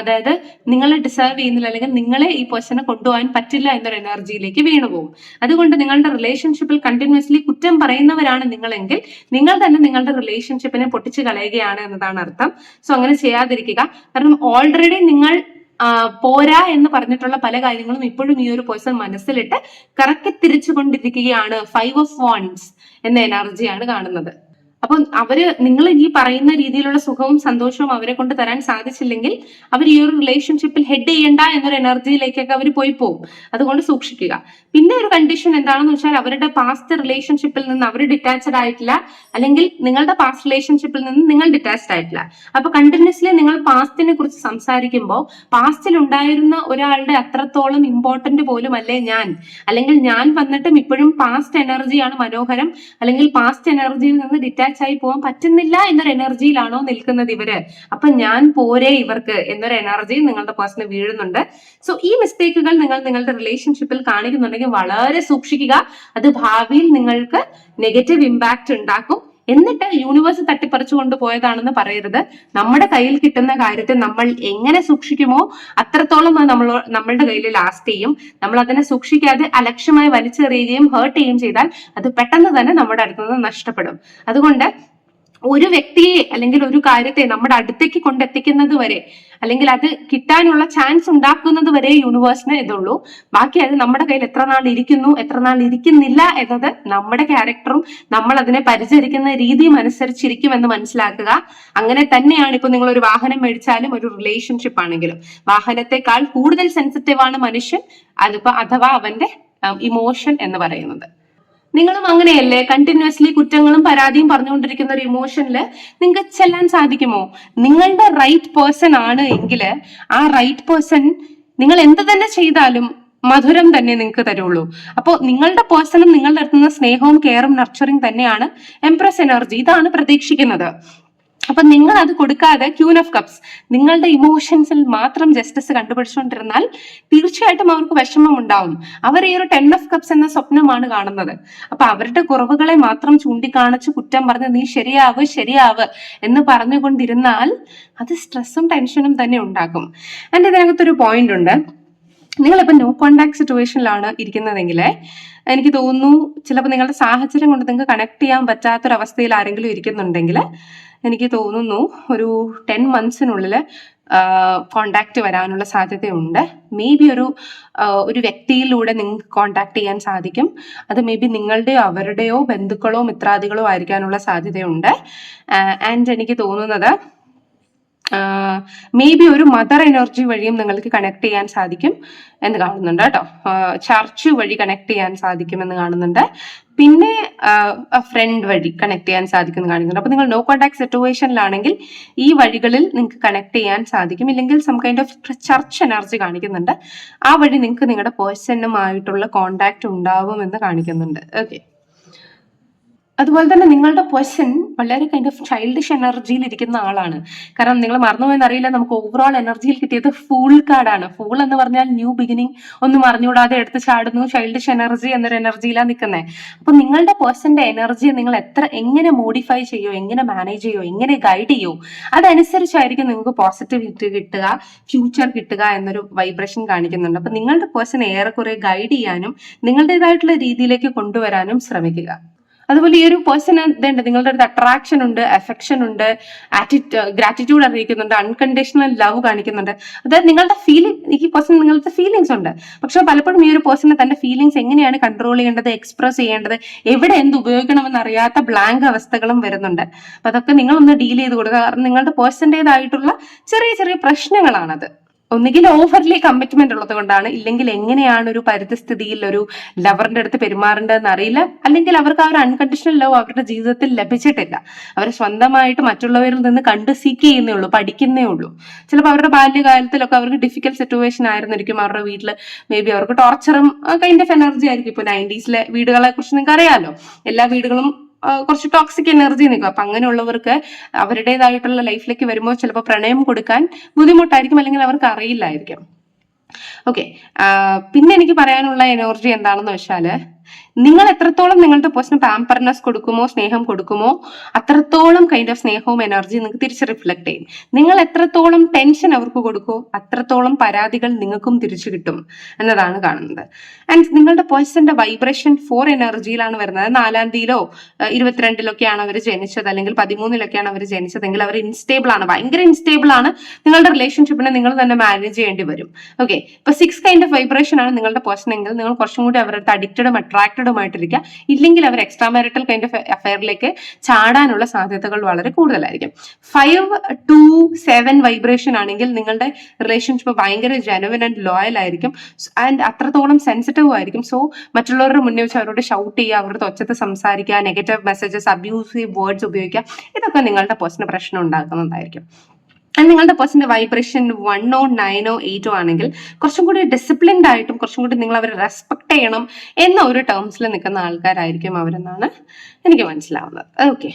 അതായത് നിങ്ങളെ ഡിസേർവ് ചെയ്യുന്നില്ല, അല്ലെങ്കിൽ നിങ്ങളെ ഈ പേഴ്സണെ കൊണ്ടുപോകാൻ പറ്റില്ല എന്നൊരു എനർജിയിലേക്ക് വീണുപോകും. അതുകൊണ്ട് നിങ്ങളുടെ റിലേഷൻഷിപ്പിൽ കണ്ടിന്യൂസ്ലി കുറ്റം പറയുന്നവരാണ് നിങ്ങളെങ്കിൽ നിങ്ങൾ തന്നെ നിങ്ങളുടെ റിലേഷൻഷിപ്പിനെ പൊട്ടിച്ച് കളയുകയാണ് എന്നതാണ് അർത്ഥം. സോ അങ്ങനെ ചെയ്യാതിരിക്കുക. കാരണം ഓൾറെഡി നിങ്ങൾ പോരാ എന്ന് പറഞ്ഞിട്ടുള്ള പല കാര്യങ്ങളും ഇപ്പോഴും ഈ ഒരു പേഴ്സൺ മനസ്സിലിട്ട് കറക്കി തിരിച്ചുകൊണ്ടിരിക്കുകയാണ്. 5 of Wands എന്ന എനർജിയാണ് കാണുന്നത്. അപ്പം നിങ്ങൾ ഈ പറയുന്ന രീതിയിലുള്ള സുഖവും സന്തോഷവും അവരെ കൊണ്ട് തരാൻ സാധിച്ചില്ലെങ്കിൽ അവർ ഈ ഒരു റിലേഷൻഷിപ്പിൽ ഹെഡ് ചെയ്യണ്ട എന്നൊരു എനർജിയിലേക്കൊക്കെ അവർ പോയി പോകും. അതുകൊണ്ട് സൂക്ഷിക്കുക. പിന്നെ ഒരു കണ്ടീഷൻ എന്താണെന്ന് വെച്ചാൽ അവരുടെ പാസ്റ്റ് റിലേഷൻഷിപ്പിൽ നിന്ന് അവർ ഡിറ്റാച്ച്ഡ് ആയിട്ടില്ല, അല്ലെങ്കിൽ നിങ്ങളുടെ പാസ്റ്റ് റിലേഷൻഷിപ്പിൽ നിന്ന് നിങ്ങൾ ഡിറ്റാച്ച്ഡ് ആയിട്ടില്ല. അപ്പൊ കണ്ടിന്യൂസ്ലി നിങ്ങൾ പാസ്റ്റിനെ കുറിച്ച് സംസാരിക്കുമ്പോൾ പാസ്റ്റിൽ ഉണ്ടായിരുന്ന ഒരാളുടെ അത്രത്തോളം ഇമ്പോർട്ടന്റ് പോലും അല്ലേ ഞാൻ, അല്ലെങ്കിൽ ഞാൻ വന്നിട്ടും ഇപ്പോഴും പാസ്റ്റ് എനർജിയാണ് മനോഹരം, അല്ലെങ്കിൽ പാസ്റ്റ് എനർജിയിൽ നിന്ന് ഡിറ്റാച്ച് ആയി പോകാൻ പറ്റുന്നില്ല എന്നൊരു എനർജിയിലാണോ നിൽക്കുന്നത് ഇവര്? അപ്പൊ ഞാൻ പോരെ ഇവർക്ക് എന്നൊരു എനർജി നിങ്ങളുടെ പേഴ്സണ് വീഴുന്നുണ്ട്. സോ ഈ മിസ്റ്റേക്കുകൾ നിങ്ങൾ നിങ്ങളുടെ റിലേഷൻഷിപ്പിൽ കാണിക്കുന്നുണ്ടെങ്കിൽ വളരെ സൂക്ഷിക്കുക. അത് ഭാവിയിൽ നിങ്ങൾക്ക് നെഗറ്റീവ് ഇമ്പാക്ട് ഉണ്ടാക്കും. എന്നിട്ട് യൂണിവേഴ്സ് തട്ടിപ്പറിച്ചു കൊണ്ടുപോയതാണെന്ന് പറയരുത്. നമ്മുടെ കയ്യിൽ കിട്ടുന്ന കാര്യത്തെ നമ്മൾ എങ്ങനെ സൂക്ഷിക്കുമോ അത്രത്തോളം അത് നമ്മളുടെ കയ്യിൽ ലാസ്റ്റ് ചെയ്യും. നമ്മൾ അതിനെ സൂക്ഷിക്കാതെ അലക്ഷ്യമായി വലിച്ചെറിയുകയും ഹേർട്ട് ചെയ്യുകയും ചെയ്താൽ അത് പെട്ടെന്ന് തന്നെ നമ്മുടെ അടുത്ത് നിന്ന് നഷ്ടപ്പെടും. അതുകൊണ്ട് ഒരു വ്യക്തിയെ അല്ലെങ്കിൽ ഒരു കാര്യത്തെ നമ്മുടെ അടുത്തേക്ക് കൊണ്ടെത്തിക്കുന്നത് വരെ, അല്ലെങ്കിൽ അത് കിട്ടാനുള്ള ചാൻസ് ഉണ്ടാക്കുന്നത് വരെ യൂണിവേഴ്സിന് ഇതുള്ളൂ. ബാക്കി അത് നമ്മുടെ കയ്യിൽ എത്ര നാൾ ഇരിക്കുന്നു എത്ര നാൾ ഇരിക്കുന്നില്ല എന്നത് നമ്മുടെ ക്യാരക്ടറും നമ്മൾ അതിനെ പരിചരിക്കുന്ന രീതിയും അനുസരിച്ചിരിക്കുമെന്ന് മനസ്സിലാക്കുക. അങ്ങനെ തന്നെയാണ് ഇപ്പൊ നിങ്ങൾ ഒരു വാഹനം മേടിച്ചാലും ഒരു റിലേഷൻഷിപ്പ് ആണെങ്കിലും വാഹനത്തെക്കാൾ കൂടുതൽ സെൻസിറ്റീവ് ആണ് മനുഷ്യൻ, അഥവാ അവന്റെ ഇമോഷൻ എന്ന് പറയുന്നത്. നിങ്ങളും അങ്ങനെയല്ലേ? കണ്ടിന്യൂസ്ലി കുറ്റങ്ങളും പരാതിയും പറഞ്ഞുകൊണ്ടിരിക്കുന്ന ഒരു ഇമോഷനിൽ നിങ്ങൾക്ക് ചെല്ലാൻ സാധിക്കുമോ? നിങ്ങളുടെ റൈറ്റ് പേഴ്സൺ ആണ് എങ്കിൽ ആ റൈറ്റ് പേഴ്സൺ നിങ്ങൾ എന്ത് തന്നെ ചെയ്താലും മധുരം തന്നെ നിങ്ങൾക്ക് തരുള്ളൂ. അപ്പോൾ നിങ്ങളുടെ പേഴ്സണും നിങ്ങളുടെ അടുത്തുനിന്ന് സ്നേഹവും കെയറും നർച്ചറിങ് തന്നെയാണ് എംപ്രസ് എനർജി ഇതാണ് പ്രതീക്ഷിക്കുന്നത്. അപ്പൊ നിങ്ങൾ അത് കൊടുക്കാതെ ക്യൂൻ ഓഫ് കപ്സ് നിങ്ങളുടെ ഇമോഷൻസിൽ മാത്രം ജസ്റ്റിസ് കണ്ടുപിടിച്ചുകൊണ്ടിരുന്നാൽ തീർച്ചയായിട്ടും അവർക്ക് വിഷമം ഉണ്ടാവും. അവർ ഈ ഒരു 10 of Cups എന്ന സ്വപ്നമാണ് കാണുന്നത്. അപ്പൊ അവരുടെ കുറവുകളെ മാത്രം ചൂണ്ടിക്കാണിച്ച് കുറ്റം പറഞ്ഞ് നീ ശരിയാവ് എന്ന് പറഞ്ഞുകൊണ്ടിരുന്നാൽ അത് സ്ട്രെസ്സും ടെൻഷനും തന്നെ ഉണ്ടാക്കും. എന്റെ ഇതിനകത്തൊരു പോയിന്റ് ഉണ്ട്. നിങ്ങളിപ്പോൾ നോ കോണ്ടാക്ട് സിറ്റുവേഷനിലാണ് ഇരിക്കുന്നതെങ്കിൽ എനിക്ക് തോന്നുന്നു ചിലപ്പോൾ നിങ്ങളുടെ സാഹചര്യം കൊണ്ട് നിങ്ങൾക്ക് കണക്ട് ചെയ്യാൻ പറ്റാത്തൊരവസ്ഥയിൽ ആരെങ്കിലും ഇരിക്കുന്നുണ്ടെങ്കിൽ എനിക്ക് തോന്നുന്നു ഒരു 10 months കോണ്ടാക്ട് വരാനുള്ള സാധ്യതയുണ്ട്. മേ ബി ഒരു വ്യക്തിയിലൂടെ നിങ്ങൾക്ക് കോണ്ടാക്ട് ചെയ്യാൻ സാധിക്കും. അത് മേ ബി നിങ്ങളുടെയോ അവരുടെയോ ബന്ധുക്കളോ മിത്രാദികളോ ആയിരിക്കാനുള്ള സാധ്യതയുണ്ട്. ആൻഡ് എനിക്ക് തോന്നുന്നത് മേ ബി ഒരു മദർ എനർജി വഴിയും നിങ്ങൾക്ക് കണക്ട് ചെയ്യാൻ സാധിക്കും എന്ന് കാണുന്നുണ്ട് കേട്ടോ. ചർച്ച് വഴി കണക്ട് ചെയ്യാൻ സാധിക്കുമെന്ന് കാണുന്നുണ്ട്. പിന്നെ ഫ്രണ്ട് വഴി കണക്ട് ചെയ്യാൻ സാധിക്കുമെന്ന് കാണിക്കുന്നുണ്ട്. അപ്പൊ നിങ്ങൾ നോ കോണ്ടാക്ട് സിറ്റുവേഷനിലാണെങ്കിൽ ഈ വഴികളിൽ നിങ്ങൾക്ക് കണക്ട് ചെയ്യാൻ സാധിക്കും. ഇല്ലെങ്കിൽ some kind of church energy കാണിക്കുന്നുണ്ട്. ആ വഴി നിങ്ങൾക്ക് നിങ്ങളുടെ പേഴ്സണുമായിട്ടുള്ള കോണ്ടാക്ട് ഉണ്ടാവും എന്ന് കാണിക്കുന്നുണ്ട്. ഓക്കെ, അതുപോലെ തന്നെ നിങ്ങളുടെ പേഴ്സൺ വളരെ കൈൻഡ് ഓഫ് ചൈൽഡിഷ് എനർജിയിൽ ഇരിക്കുന്ന ആളാണ്. കാരണം നിങ്ങൾ മറന്നുപോയെന്ന് അറിയില്ല, നമുക്ക് ഓവറോൾ എനർജിയിൽ കിട്ടിയത് ഫൂൾ കാർഡാണ്. ഫൂൾ എന്ന് പറഞ്ഞാൽ ന്യൂ ബിഗിനിങ്, ഒന്നും അറിഞ്ഞുകൂടാതെ എടുത്ത് ചാടുന്നു, ചൈൽഡിഷ് എനർജി എന്നൊരു എനർജിയിലാണ് നിൽക്കുന്നത്. അപ്പൊ നിങ്ങളുടെ പേഴ്സന്റെ എനർജിയെ നിങ്ങൾ എങ്ങനെ മോഡിഫൈ ചെയ്യോ, എങ്ങനെ മാനേജ് ചെയ്യോ, എങ്ങനെ ഗൈഡ് ചെയ്യോ, അതനുസരിച്ചായിരിക്കും നിങ്ങൾക്ക് പോസിറ്റിവിറ്റി കിട്ടുക, ഫ്യൂച്ചർ കിട്ടുക എന്നൊരു വൈബ്രേഷൻ കാണിക്കുന്നുണ്ട്. അപ്പൊ നിങ്ങളുടെ പേഴ്സൺ ഏറെക്കുറെ ഗൈഡ് ചെയ്യാനും നിങ്ങളുടേതായിട്ടുള്ള രീതിയിലേക്ക് കൊണ്ടുവരാനും ശ്രമിക്കുക. അതുപോലെ ഈ ഒരു പേഴ്സൺ ഇതുണ്ട്, നിങ്ങളുടെ അടുത്ത് അട്രാക്ഷൻ ഉണ്ട്, അഫെക്ഷൻ ഉണ്ട്, ഗ്രാറ്റിറ്റ്യൂഡ് അറിയിക്കുന്നുണ്ട്, അൺകണ്ടീഷണൽ ലവ് കാണിക്കുന്നുണ്ട്. അതായത് നിങ്ങളുടെ ഈ പേഴ്സൺ നിങ്ങളുടെ ഫീലിംഗ്സ് ഉണ്ട്. പക്ഷെ പലപ്പോഴും ഈ ഒരു പേഴ്സണ് തന്റെ ഫീലിംഗ്സ് എങ്ങനെയാണ് കൺട്രോൾ ചെയ്യേണ്ടത്, എക്സ്പ്രസ് ചെയ്യേണ്ടത്, എവിടെ എന്ത് ഉപയോഗിക്കണമെന്ന് അറിയാത്ത ബ്ലാങ്ക് അവസ്ഥകളും വരുന്നുണ്ട്. അപ്പൊ അതൊക്കെ നിങ്ങളൊന്ന് ഡീൽ ചെയ്ത് കൊടുക്കുക. കാരണം നിങ്ങളുടെ പേഴ്സന്റേതായിട്ടുള്ള ചെറിയ ചെറിയ പ്രശ്നങ്ങളാണത്. ഒന്നുകിൽ ഓവർലി കമ്മിറ്റ്മെന്റ് ഉള്ളത് കൊണ്ടാണ്, ഇല്ലെങ്കിൽ എങ്ങനെയാണ് ഒരു പരിതസ്ഥിതിയിൽ ഒരു ലവറിന്റെ അടുത്ത് പെരുമാറേണ്ടതെന്ന് അറിയില്ല, അല്ലെങ്കിൽ അവർക്ക് ആ ഒരു അൺകണ്ടീഷണൽ ലവ് അവരുടെ ജീവിതത്തിൽ ലഭിച്ചിട്ടില്ല. അവർ സ്വന്തമായിട്ട് മറ്റുള്ളവരിൽ നിന്ന് കണ്ട് സീക്ക് ചെയ്യുന്നേ ഉള്ളൂ, പഠിക്കുന്നേ ഉള്ളൂ. ചിലപ്പോൾ അവരുടെ ബാല്യകാലത്തിലൊക്കെ അവർക്ക് ഡിഫിക്കൽട്ട് സിറ്റുവേഷൻ ആയിരുന്നിരിക്കും. അവരുടെ വീട്ടിൽ മേ ബി അവർക്ക് ടോർച്ചറും കൈൻഡ് ഓഫ് എനർജി ആയിരിക്കും. ഇപ്പൊ 90s വീടുകളെ കുറിച്ച് നിങ്ങൾക്ക് അറിയാലോ, എല്ലാ വീടുകളും കുറച്ച് ടോക്സിക് എനർജി നിൽക്കും. അപ്പൊ അങ്ങനെയുള്ളവർക്ക് അവരുടേതായിട്ടുള്ള ലൈഫിലേക്ക് വരുമ്പോൾ ചിലപ്പോൾ പ്രണയം കൊടുക്കാൻ ബുദ്ധിമുട്ടായിരിക്കും, അല്ലെങ്കിൽ അവർക്ക് അറിയില്ലായിരിക്കും. ഓക്കെ, പിന്നെ എനിക്ക് പറയാനുള്ള എനർജി എന്താണെന്ന് വെച്ചാല്, നിങ്ങൾ എത്രത്തോളം നിങ്ങളുടെ പേഴ്സൺ പാമ്പർനെസ് കൊടുക്കുമോ, സ്നേഹം കൊടുക്കുമോ, അത്രത്തോളം കൈൻഡ് ഓഫ് സ്നേഹവും എനർജി നിങ്ങൾക്ക് തിരിച്ച് റിഫ്ലക്ട് ചെയ്യും. നിങ്ങൾ എത്രത്തോളം ടെൻഷൻ അവർക്ക് കൊടുക്കുമോ, അത്രത്തോളം പരാതികൾ നിങ്ങൾക്കും തിരിച്ചു കിട്ടും എന്നതാണ് കാണുന്നത്. ആൻഡ് നിങ്ങളുടെ പേഴ്സന്റെ വൈബ്രേഷൻ 4 എനർജിയിലാണ് വരുന്നത്. 4-ാം തീയതിയിലോ 22-ലൊക്കെയാണ് അവർ ജനിച്ചത്, അല്ലെങ്കിൽ 13-ലൊക്കെയാണ് അവർ ജനിച്ചതെങ്കിൽ അവർ ഇൻസ്റ്റേബിൾ ആണ്, ഭയങ്കര ഇൻസ്റ്റേബിൾ ആണ്. നിങ്ങളുടെ റിലേഷൻഷിപ്പിനെ നിങ്ങൾ തന്നെ മാനേജ് ചെയ്യേണ്ടി വരും. ഓക്കെ, ഇപ്പൊ 6 കൈൻഡ് ഓഫ് വൈബ്രേഷൻ ആണ് നിങ്ങളുടെ പേഴ്സൺ എങ്കിൽ നിങ്ങൾ കുറച്ചും കൂടി അവരുടെ അഡിക്റ്റഡും അട്രാക്റ്റഡുമായിട്ടിരിക്കുക. ഇല്ലെങ്കിൽ അവർ എക്സ്ട്രാ മാരിറ്റൽ കൈൻഡ് ഓഫ് അഫയറിലേക്ക് ചാടാനുള്ള സാധ്യതകൾ വളരെ കൂടുതലായിരിക്കും. 5 to 7 വൈബ്രേഷൻ ആണെങ്കിൽ നിങ്ങളുടെ റിലേഷൻഷിപ്പ് ഭയങ്കര ജെനുവിൻ ആൻഡ് ലോയൽ ആയിരിക്കും, ആൻഡ് അത്രത്തോളം സെൻസിറ്റീവ് ആയിരിക്കും. സോ മറ്റുള്ളവരുടെ മുന്നിൽ വെച്ച് അവരോട് ഷൗട്ട് ചെയ്യുക, അവരുടെ ഒച്ചത്ത് സംസാരിക്കുക, നെഗറ്റീവ് മെസ്സേജസ്, അബ്യൂസീവ് വേർഡ്സ് ഉപയോഗിക്കുക, ഇതൊക്കെ നിങ്ങളുടെ പേഴ്സണിന് പ്രശ്നം ഉണ്ടാക്കുന്നതായിരിക്കും. നിങ്ങളുടെ പേഴ്സന്റെ വൈബ്രേഷൻ 1 or 9 or 8 ആണെങ്കിൽ കുറച്ചും കൂടി ഡിസിപ്ലിൻഡ് ആയിട്ടും കുറച്ചും കൂടി നിങ്ങൾ അവരെ റെസ്പെക്ട് ചെയ്യണം എന്ന ഒരു ടേംസിൽ നിൽക്കുന്ന ആൾക്കാരായിരിക്കും അവരെന്നാണ് എനിക്ക് മനസ്സിലാവുന്നത്. ഓക്കെ,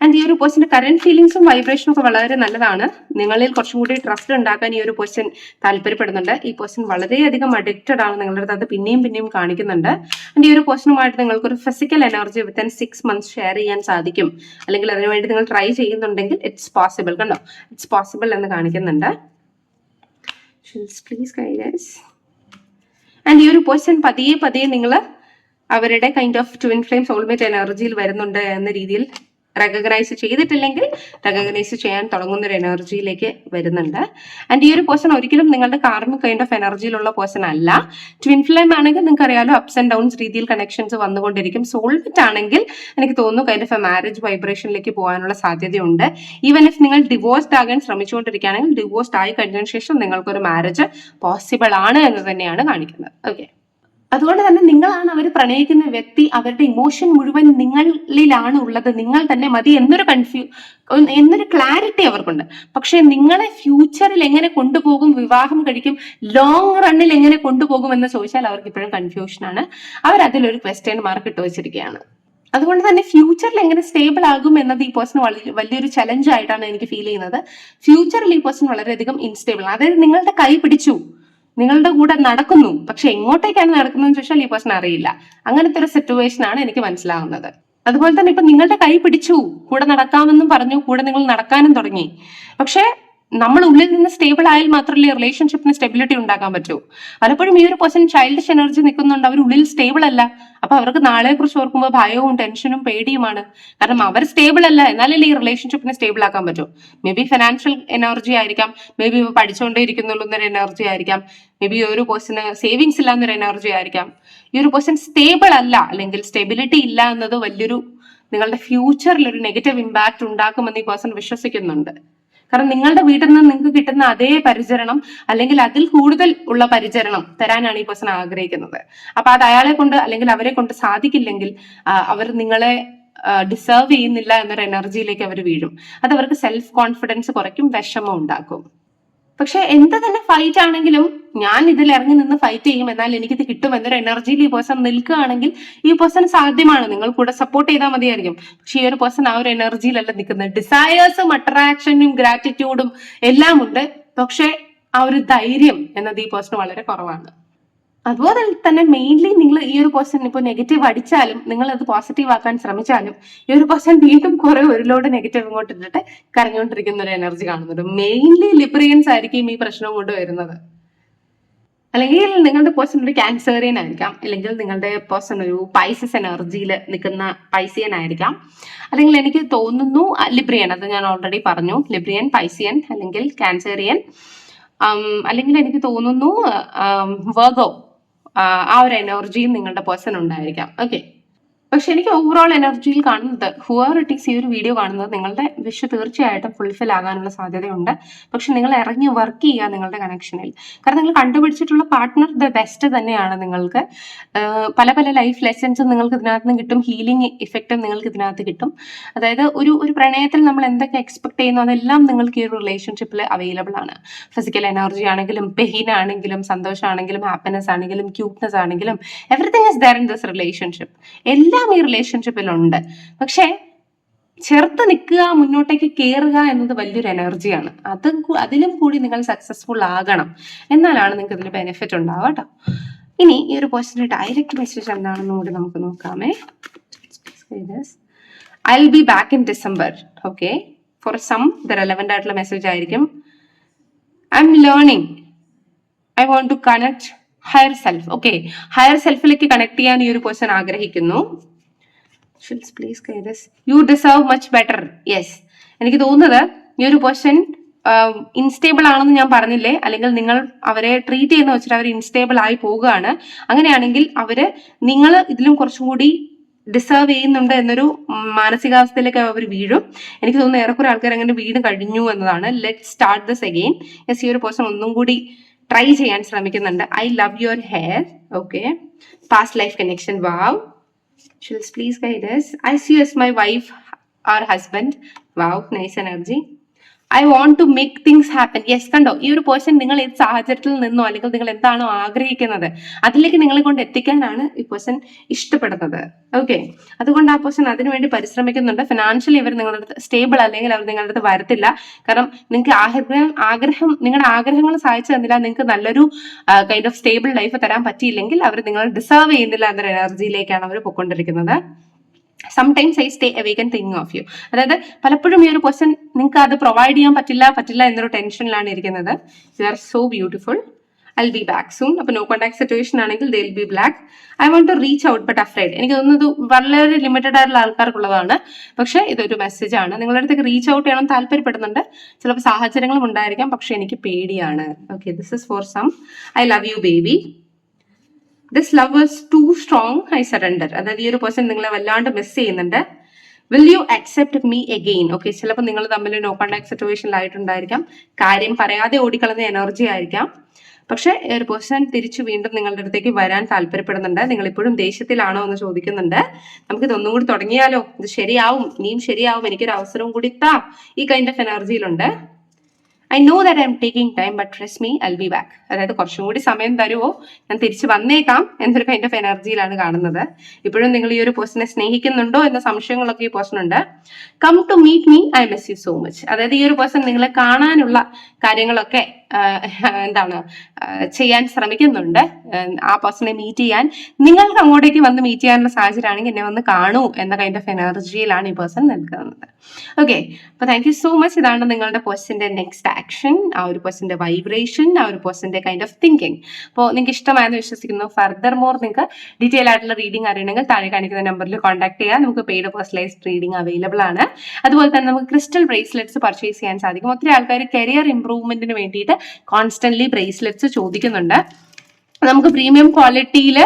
ആൻഡ് ഈ ഒരു പേഴ്സന്റെ കറന്റ് ഫീലിംഗ്സും വൈബ്രേഷനും ഒക്കെ വളരെ നല്ലതാണ്. നിങ്ങളിൽ കുറച്ചും കൂടി ട്രസ്റ്റ് ഉണ്ടാക്കാൻ ഈ ഒരു പേഴ്സൺ താല്പര്യപ്പെടുന്നുണ്ട്. ഈ പേഴ്സൺ വളരെയധികം അഡിക്റ്റഡ് ആണ് നിങ്ങളുടെ അടുത്ത്, അത് പിന്നെയും പിന്നെയും കാണിക്കുന്നുണ്ട്. ആൻഡ് ഈ ഒരു പേഴ്സണുമായിട്ട് നിങ്ങൾക്ക് ഒരു physical energy within 6 months share ചെയ്യാൻ സാധിക്കും, അല്ലെങ്കിൽ അതിനുവേണ്ടി നിങ്ങൾ ട്രൈ ചെയ്യുന്നുണ്ടെങ്കിൽ ഇറ്റ്സ് പോസിബിൾ. കണ്ടോ, ഇറ്റ്സ് പോസിബിൾ എന്ന് കാണിക്കുന്നുണ്ട്. Please guys. ആൻഡ് ഈ ഒരു പേഴ്സൺ പതിയെ പതിയെ നിങ്ങൾ അവരുടെ kind of twin flame soulmate എനർജിയിൽ വരുന്നുണ്ട് എന്ന രീതിയിൽ റെക്കഗ്നൈസ് ചെയ്തിട്ടില്ലെങ്കിൽ റെക്കഗ്നൈസ് ചെയ്യാൻ തുടങ്ങുന്ന ഒരു എനർജിയിലേക്ക് വരുന്നുണ്ട്. ആൻഡ് ഈ ഒരു പേഴ്സൺ ഒരിക്കലും നിങ്ങളുടെ കാർമിക് കൈൻഡ് ഓഫ് എനർജിയിലുള്ള പേഴ്സൺ അല്ല. ട്വിൻ ഫ്ലെയിം ആണെങ്കിൽ നിങ്ങൾക്ക് അറിയാലോ, അപ്സ് ആൻഡ് ഡൗൺസ് രീതിയിൽ കണക്ഷൻസ് വന്നുകൊണ്ടിരിക്കും. സോൾമേറ്റ് ആണെങ്കിൽ എനിക്ക് തോന്നുന്നു കൈൻഡ് ഓഫ് എ മാരേജ് വൈബ്രേഷനിലേക്ക് പോകാനുള്ള സാധ്യതയുണ്ട്. ഈവൻ ഇഫ് നിങ്ങൾ ഡിവോഴ്സ്ഡ് ആകാൻ ശ്രമിച്ചുകൊണ്ടിരിക്കുകയാണെങ്കിൽ ഡിവോഴ്സ്ഡ് ആയി കഴിഞ്ഞതിന് ശേഷം നിങ്ങൾക്കൊരു മാരേജ് പോസിബിൾ ആണ് എന്ന് തന്നെയാണ് കാണിക്കുന്നത്. ഓക്കെ, അതുകൊണ്ട് തന്നെ നിങ്ങളാണ് അവർ പ്രണയിക്കുന്ന വ്യക്തി, അവരുടെ ഇമോഷൻ മുഴുവൻ നിങ്ങളിലാണ് ഉള്ളത്, നിങ്ങൾ തന്നെ മതി എന്നൊരു ക്ലാരിറ്റി അവർക്കുണ്ട്. പക്ഷെ നിങ്ങളെ ഫ്യൂച്ചറിൽ എങ്ങനെ കൊണ്ടുപോകും, വിവാഹം കഴിക്കും, ലോങ് റണ്ണിൽ എങ്ങനെ കൊണ്ടുപോകും എന്ന് ചോദിച്ചാൽ അവർക്ക് ഇപ്പോഴും കൺഫ്യൂഷനാണ്. അവർ അതിലൊരു ക്വസ്റ്റ്യൻ മാർക്ക് ഇട്ട് വെച്ചിരിക്കുകയാണ്. അതുകൊണ്ട് തന്നെ ഫ്യൂച്ചറിൽ എങ്ങനെ സ്റ്റേബിൾ ആകും എന്നത് ഈ പേഴ്സൺ വലിയൊരു ചലഞ്ച് ആയിട്ടാണ് എനിക്ക് ഫീൽ ചെയ്യുന്നത്. ഫ്യൂച്ചറിൽ ഈ പേഴ്സൺ വളരെയധികം ഇൻസ്റ്റേബിൾ ആണ്. അതായത് നിങ്ങളുടെ കൈ പിടിച്ചു, നിങ്ങളുടെ കൂടെ നടക്കുന്നു, പക്ഷെ എങ്ങോട്ടേക്കാണ് നടക്കുന്നതെന്ന് ചോദിച്ചാൽ ഈ പേഴ്സൺ അറിയില്ല. അങ്ങനത്തെ ഒരു സിറ്റുവേഷൻ ആണ് എനിക്ക് മനസ്സിലാവുന്നത്. അതുപോലെ തന്നെ ഇപ്പൊ നിങ്ങളുടെ കൈ പിടിച്ചു, കൂടെ നടക്കാമെന്നും പറഞ്ഞു, കൂടെ നിങ്ങൾ നടക്കാനും തുടങ്ങി. പക്ഷെ നമ്മൾ ഉള്ളിൽ നിന്ന് സ്റ്റേബിൾ ആയാൽ മാത്രമല്ലേ റിലേഷൻഷിപ്പിന് സ്റ്റെബിലിറ്റി ഉണ്ടാക്കാൻ പറ്റൂ. പലപ്പോഴും ഈ ഒരു പേഴ്സൺ ചൈൽഡിഷ് എനർജി നിൽക്കുന്നുണ്ട്, അവർ ഉള്ളിൽ സ്റ്റേബിൾ അല്ല. അപ്പൊ അവർക്ക് നാളെ കുറിച്ച് ഓർക്കുമ്പോൾ ഭയവും ടെൻഷനും പേടിയുമാണ്. കാരണം അവർ സ്റ്റേബിൾ അല്ല, എന്നാലല്ലേ ഈ റിലേഷൻഷിപ്പിനെ സ്റ്റേബിൾ ആക്കാൻ പറ്റൂ. മേ ബി ഫിനാൻഷ്യൽ എനർജി ആയിരിക്കാം, മേ ബി പഠിച്ചുകൊണ്ടേ ഇരിക്കുന്നുള്ളൂ എന്നൊരു എനർജി ആയിരിക്കാം, മേ ബി ഒരു പേഴ്സണ് സേവിങ്സ് ഇല്ല എന്നൊരു എനർജി ആയിരിക്കാം. ഈ ഒരു പേഴ്സൺ സ്റ്റേബിൾ അല്ല, അല്ലെങ്കിൽ സ്റ്റെബിലിറ്റി ഇല്ല എന്നത് വലിയൊരു നിങ്ങളുടെ ഫ്യൂച്ചറിൽ ഒരു നെഗറ്റീവ് ഇമ്പാക്ട് ഉണ്ടാക്കുമെന്ന് ഈ പേഴ്സൺ വിശ്വസിക്കുന്നുണ്ട്. കാരണം നിങ്ങളുടെ വീട്ടിൽ നിന്ന് നിങ്ങൾക്ക് കിട്ടുന്ന അതേ പരിചരണം അല്ലെങ്കിൽ അതിൽ കൂടുതൽ ഉള്ള പരിചരണം തരാനാണ് ഈ പേഴ്സൺ ആഗ്രഹിക്കുന്നത്. അപ്പൊ അത് അയാളെ കൊണ്ട് അല്ലെങ്കിൽ അവരെ കൊണ്ട് സാധിക്കില്ലെങ്കിൽ അവർ നിങ്ങളെ ഡിസേർവ് ചെയ്യുന്നില്ല എന്നൊരു എനർജിയിലേക്ക് അവർ വീഴും. അത് അവർക്ക് സെൽഫ് കോൺഫിഡൻസ് കുറയ്ക്കും, വിഷമം ഉണ്ടാക്കും. പക്ഷെ എന്ത് തന്നെ ഫൈറ്റ് ആണെങ്കിലും ഞാൻ ഇതിൽ ഇറങ്ങി നിന്ന് ഫൈറ്റ് ചെയ്യും, എന്നാൽ എനിക്കിത് കിട്ടും എന്നൊരു എനർജിയിൽ ഈ പേഴ്സൺ നിൽക്കുകയാണെങ്കിൽ ഈ പേഴ്സൺ സാധ്യമാണ്. നിങ്ങൾ കൂടെ സപ്പോർട്ട് ചെയ്താൽ മതിയായിരിക്കും. പക്ഷെ ഈ ഒരു പേഴ്സൺ ആ ഒരു എനർജിയിലല്ല നിൽക്കുന്നത്. ഡിസയേഴ്സും അട്രാക്ഷനും ഗ്രാറ്റിറ്റ്യൂഡും എല്ലാം ഉണ്ട്, പക്ഷെ ആ ഒരു ധൈര്യം എന്നത് ഈ പേഴ്സൺ വളരെ കുറവാണ്. അതുപോലെ തന്നെ മെയിൻലി നിങ്ങൾ ഈ ഒരു പേഴ്സൺ ഇപ്പോൾ നെഗറ്റീവ് അടിച്ചാലും നിങ്ങൾ അത് പോസിറ്റീവ് ആക്കാൻ ശ്രമിച്ചാലും ഈ ഒരു പേഴ്സൺ വീണ്ടും കുറെ ഒരു ലോഡ് നെഗറ്റീവ് ഇങ്ങോട്ട് ഇട്ടിട്ട് കരഞ്ഞുകൊണ്ടിരിക്കുന്ന ഒരു എനർജി കാണുന്നുണ്ട്. മെയിൻലി ലിബ്രിയൻസ് ആയിരിക്കും ഈ പ്രശ്നം കൊണ്ട് വരുന്നത്. അല്ലെങ്കിൽ നിങ്ങളുടെ പേഴ്സൺ ഒരു ക്യാൻസറിയൻ ആയിരിക്കാം, അല്ലെങ്കിൽ നിങ്ങളുടെ പേഴ്സൺ ഒരു പൈസസ് എനർജിയിൽ നിൽക്കുന്ന പൈസിയൻ ആയിരിക്കാം, അല്ലെങ്കിൽ എനിക്ക് തോന്നുന്നു ലിബ്രിയൻ, അത് ഞാൻ ഓൾറെഡി പറഞ്ഞു, ലിബ്രിയൻ, പൈസിയൻ അല്ലെങ്കിൽ ക്യാൻസറിയൻ, അല്ലെങ്കിൽ എനിക്ക് തോന്നുന്നു വെർഗോ, ആ ഒരു എനർജിയും നിങ്ങളുടെ പേഴ്സൺ ഉണ്ടായിരിക്കാം. ഓക്കെ, പക്ഷെ എനിക്ക് ഓവറോൾ എനർജിയിൽ കാണുന്നത് ഹുവർ ഇറ്റ് ഈസ് ഈ ഒരു വീഡിയോ കാണുന്നത് നിങ്ങളുടെ വിഷ് തീർച്ചയായിട്ടും ഫുൾഫിൽ ആകാനുള്ള സാധ്യതയുണ്ട്. പക്ഷെ നിങ്ങൾ ഇറങ്ങി വർക്ക് ചെയ്യുക നിങ്ങളുടെ കണക്ഷനിൽ. കാരണം നിങ്ങൾ കണ്ടുപിടിച്ചിട്ടുള്ള പാർട്ട്ണർ ദ ബെസ്റ്റ് തന്നെയാണ്. നിങ്ങൾക്ക് പല പല ലൈഫ് ലെസൺസും നിങ്ങൾക്ക് ഇതിനകത്ത് നിന്ന് കിട്ടും, ഹീലിംഗ് ഇഫക്റ്റും നിങ്ങൾക്ക് ഇതിനകത്ത് കിട്ടും. അതായത് ഒരു പ്രണയത്തിൽ നമ്മൾ എന്തൊക്കെ എക്സ്പെക്ട് ചെയ്യുന്നു അതെല്ലാം നിങ്ങൾക്ക് ഈ ഒരു റിലേഷൻഷിപ്പിൽ അവൈലബിൾ ആണ്. ഫിസിക്കൽ എനർജി ആണെങ്കിലും, പെയിൻ ആണെങ്കിലും, സന്തോഷമാണെങ്കിലും, ഹാപ്പിനെസ് ആണെങ്കിലും, ക്യൂട്ട്നെസ് ആണെങ്കിലും, everything is there in this relationship. എല്ലാം ഈ റിലേഷൻഷിപ്പിലുണ്ട്. പക്ഷെ ചേർത്ത് നിൽക്കുക, മുന്നോട്ടേക്ക് കയറുക എന്നത് വലിയൊരു എനർജിയാണ്. അതിലും കൂടി നിങ്ങൾ സക്സസ്ഫുൾ ആകണം, എന്നാലാണ് നിങ്ങൾക്ക് ഇതിൽ ബെനിഫിറ്റ് ഉണ്ടാവുക കേട്ടോ. ഇനി ഈ ഒരു പേഴ്സന്റെ ഡയറക്റ്റ് മെസ്സേജ് എന്താണെന്ന് കൂടി നമുക്ക് നോക്കാമേ. I will be back in December. Okay, for some ഇത് റെലവെന്റ് ആയിട്ടുള്ള മെസ്സേജ് ആയിരിക്കും. I'm learning, I want to connect higher self. Okay, higher സെൽഫിലേക്ക് കണക്ട് ചെയ്യാൻ ഈ ഒരു പേഴ്സൺ ആഗ്രഹിക്കുന്നു. Please you deserve much better. Yes, എനിക്ക് തോന്നുന്നത് ഈ ഒരു പേഴ്സൺ ഇൻസ്റ്റേബിൾ ആണെന്ന് ഞാൻ പറഞ്ഞില്ലേ, അല്ലെങ്കിൽ നിങ്ങൾ അവരെ ട്രീറ്റ് ചെയ്യുന്ന വെച്ചിട്ട് അവർ ഇൻസ്റ്റേബിൾ ആയി പോവുകയാണ്. അങ്ങനെയാണെങ്കിൽ നിങ്ങൾ ഇതിലും കുറച്ചും കൂടി ഡിസേർവ് ചെയ്യുന്നുണ്ട് എന്നൊരു മാനസികാവസ്ഥയിലേക്ക് അവർ വീഴും. എനിക്ക് തോന്നുന്നു ഏറെക്കുറെ ആൾക്കാർ അങ്ങനെ വീണ് കഴിഞ്ഞു എന്നതാണ്. Let start this again. Yes, ഈ ഒരു പേഴ്സൺ ഒന്നും കൂടി ട്രൈ ചെയ്യാൻ ശ്രമിക്കുന്നുണ്ട്. I love your hair. Okay, past life connection. Wow. Please guide us. I see you as my wife or husband. Wow, nice energy. I want to make things happen. Yes, കണ്ടോ, ഈ ഒരു person നിങ്ങൾ ഏത് സാഹചര്യത്തിൽ നിന്നോ അല്ലെങ്കിൽ നിങ്ങൾ എന്താണോ ആഗ്രഹിക്കുന്നത് അതിലേക്ക് നിങ്ങളെ കൊണ്ട് എത്തിക്കാനാണ് ഈ പേഴ്സൺ ഇഷ്ടപ്പെടുന്നത്. ഓക്കെ, അതുകൊണ്ട് ആ പേഴ്സൺ അതിനുവേണ്ടി പരിശ്രമിക്കുന്നുണ്ട്. ഫിനാൻഷ്യലി ഇവർ നിങ്ങളുടെ അടുത്ത് സ്റ്റേബിൾ അല്ലെങ്കിൽ അവർ നിങ്ങളുടെ അടുത്ത് വരത്തില്ല. കാരണം നിങ്ങൾക്ക് നിങ്ങളുടെ ആഗ്രഹങ്ങൾ സാധിച്ചു തന്നില്ല, നിങ്ങൾക്ക് നല്ലൊരു കൈൻഡ് ഓഫ് സ്റ്റേബിൾ ലൈഫ് തരാൻ പറ്റിയില്ലെങ്കിൽ അവർ നിങ്ങൾ ഡിസേർവ് ചെയ്യുന്നില്ല എന്നൊരു എനർജിയിലേക്കാണ് അവർ പോയിക്കൊണ്ടിരിക്കുന്നത്. Sometimes I stay awake and thinking of you. അതായത് പലപ്പോഴും ഈ ഒരു പേഴ്സൺ നിങ്ങൾക്ക് അത് പ്രൊവൈഡ് ചെയ്യാൻ പറ്റില്ല എന്നൊരു ടെൻഷനിലാണ് ഇരിക്കുന്നത്. You are so beautiful. I be back soon. അപ്പൊ നോ കോൺടാക്ട് സിറ്റുവേഷൻ ആണെങ്കിൽ they will be black. I want to reach out but afraid. എനിക്ക് തോന്നുന്നത് വളരെ ലിമിറ്റഡ് ആയിട്ടുള്ള ആൾക്കാർക്കുള്ളതാണ്. പക്ഷെ ഇതൊരു മെസ്സേജ് ആണ്. നിങ്ങളുടെ അടുത്തേക്ക് റീച്ച് ഔട്ട് ചെയ്യണം താല്പര്യപ്പെടുന്നുണ്ട്. ചിലപ്പോൾ സാഹചര്യങ്ങളും ഉണ്ടായിരിക്കാം, പക്ഷെ എനിക്ക് പേടിയാണ്. Okay, this is for some. I love you baby. This love is too strong. I surrender. അതായത് ഈ ഒരു പേഴ്സൺ നിങ്ങളെ വല്ലാണ്ട് മിസ് ചെയ്യുന്നുണ്ട്. Will you accept me again. Okay, ചിലപ്പോൾ നിങ്ങൾ തമ്മിൽ നോ കോൺടാക്ട് സിറ്റുവേഷനിലായിട്ടുണ്ടായിരിക്കാം, കാര്യം പറയാതെ ഓടിക്കളഞ്ഞ എനർജി ആയിരിക്കാം. പക്ഷെ ഒരു പേഴ്സൺ തിരിച്ചു വീണ്ടും നിങ്ങളുടെ അടുത്തേക്ക് വരാൻ താല്പര്യപ്പെടുന്നുണ്ട്. നിങ്ങൾ ഇപ്പോഴും ദേഷ്യത്തിലാണോ എന്ന് ചോദിക്കുന്നുണ്ട്. നമുക്ക് ഇതൊന്നും കൂടി തുടങ്ങിയാലോ, ഇത് ശരിയാവും, ഇനിയും ശരിയാവും, എനിക്കൊരു അവസരവും കൂടി താ, ഈ കൈൻഡ് ഓഫ് എനർജിയിലുണ്ട്. I know that I'm taking time but trust me I will be back. അതായത് കുറച്ചും കൂടി സമയം തരുമോ, ഞാൻ തിരിച്ചു വന്നേക്കാം എന്നൊരു കൈൻഡ് ഓഫ് എനർജിയിലാണ് കാണുന്നത്. ഇപ്പോഴും നിങ്ങൾ ഈ ഒരു പേഴ്സണെ സ്നേഹിക്കുന്നുണ്ടോ എന്ന സംശയങ്ങളൊക്കെ ഈ പേഴ്സൺ ഉണ്ട്. Come to meet me, I miss you so much. അതായത് ഈ ഒരു പേഴ്സൺ നിങ്ങളെ കാണാനുള്ള കാര്യങ്ങളൊക്കെ ചെയ്യാൻ ശ്രമിക്കുന്നുണ്ട്. ആ പേഴ്സണെ മീറ്റ് ചെയ്യാൻ, നിങ്ങൾക്ക് അങ്ങോട്ടേക്ക് വന്ന് മീറ്റ് ചെയ്യാനുള്ള സാഹചര്യം ആണെങ്കിൽ എന്നെ വന്ന് കാണൂ എന്ന കൈൻഡ് ഓഫ് എനർജിയിലാണ് ഈ പേഴ്സൺ നിൽക്കുന്നത്. ഓക്കെ, അപ്പൊ താങ്ക് യു സോ മച്ച്. ഇതാണ് നിങ്ങളുടെ പേഴ്സന്റെ നെക്സ്റ്റ് ആക്ഷൻ, ആ ഒരു പേഴ്സന്റെ വൈബ്രേഷൻ, ആ ഒരു പേഴ്സന്റെ കൈൻഡ് ഓഫ് തിങ്കിങ്. അപ്പോൾ നിങ്ങൾക്ക് ഇഷ്ടമായെന്ന് വിശ്വസിക്കുന്നു. ഫർദർ മോർ നിങ്ങൾക്ക് ഡീറ്റെയിൽ ആയിട്ടുള്ള റീഡിംഗ് അറിയണമെങ്കിൽ താഴെ കാണിക്കുന്ന നമ്പറിൽ കോൺടാക്ട് ചെയ്യാം. നമുക്ക് പെയ്ഡ് പേഴ്സണലൈസ്ഡ് റീഡിംഗ് അവൈലബിൾ ആണ്. അതുപോലെ തന്നെ നമുക്ക് ക്രിസ്റ്റൽ ബ്രേസ്ലെറ്റ്സ് പർച്ചേസ് ചെയ്യാൻ സാധിക്കും. ഒത്തിരി ആൾക്കാർ കരിയർ ഇംപ്രൂവ്മെന്റിന് വേണ്ടിയിട്ട് കോൺസ്റ്റന്റ്ലി ബ്രേസ്ലെറ്റ്സ് ചോദിക്കുന്നുണ്ട്. നമുക്ക് പ്രീമിയം ക്വാളിറ്റിയിൽ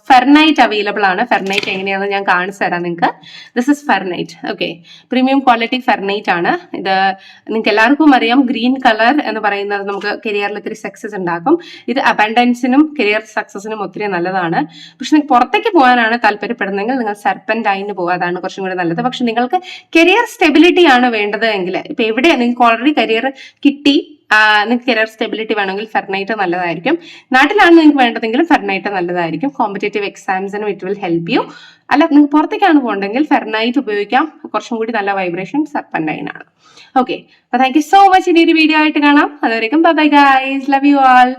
ഫെർനൈറ്റ് അവൈലബിൾ ആണ്. ഫെർനൈറ്റ് എങ്ങനെയാണെന്ന് ഞാൻ കാണിച്ചു തരാം നിങ്ങൾക്ക്. This is fluorite. Okay, premium quality fluorite ആണ് ഇത്. നിങ്ങൾക്ക് എല്ലാവർക്കും അറിയാം, ഗ്രീൻ കളർ എന്ന് പറയുന്നത് നമുക്ക് കരിയറിൽ ഒത്തിരി സക്സസ് ഉണ്ടാക്കും. ഇത് അബൻഡൻസിനും കരിയർ സക്സസിനും ഒത്തിരി നല്ലതാണ്. പക്ഷെ നിങ്ങൾക്ക് പുറത്തേക്ക് പോകാനാണ് താല്പര്യപ്പെടുന്നതെങ്കിൽ നിങ്ങൾ സെർപ്പന്റൈന് പോകുക, അതാണ് കുറച്ചും കൂടി നല്ലത്. പക്ഷെ നിങ്ങൾക്ക് കരിയർ സ്റ്റെബിലിറ്റി ആണ് വേണ്ടത് എങ്കിൽ, ഇപ്പൊ എവിടെയാണ് നിങ്ങൾക്ക് ഓൾറെഡി കരിയർ കിട്ടി, നിങ്ങൾക്ക് കരിയർ സ്റ്റെബിലിറ്റി വേണമെങ്കിൽ ഫെർനൈറ്റ് നല്ലതായിരിക്കും. നാട്ടിലാണ് നിങ്ങൾക്ക് വേണ്ടതെങ്കിലും ഫെർനൈറ്റ് നല്ലതായിരിക്കും. കോമ്പറ്റേറ്റീവ് എക്സാംസിനും ഇറ്റ് വിൽ ഹെൽപ്പ് യു. അല്ല നിങ്ങൾക്ക് പുറത്തേക്കാണ് പോകണമെങ്കിൽ ഫെർനൈറ്റ് ഉപയോഗിക്കാം. കുറച്ചും കൂടി നല്ല വൈബ്രേഷൻ സർപ്പന്റൈൻ ആണ്. Okay, thank you so much. ഇനി ഒരു വീഡിയോ ആയിട്ട് കാണാം. അതുവരെയും bye bye guys, love you all.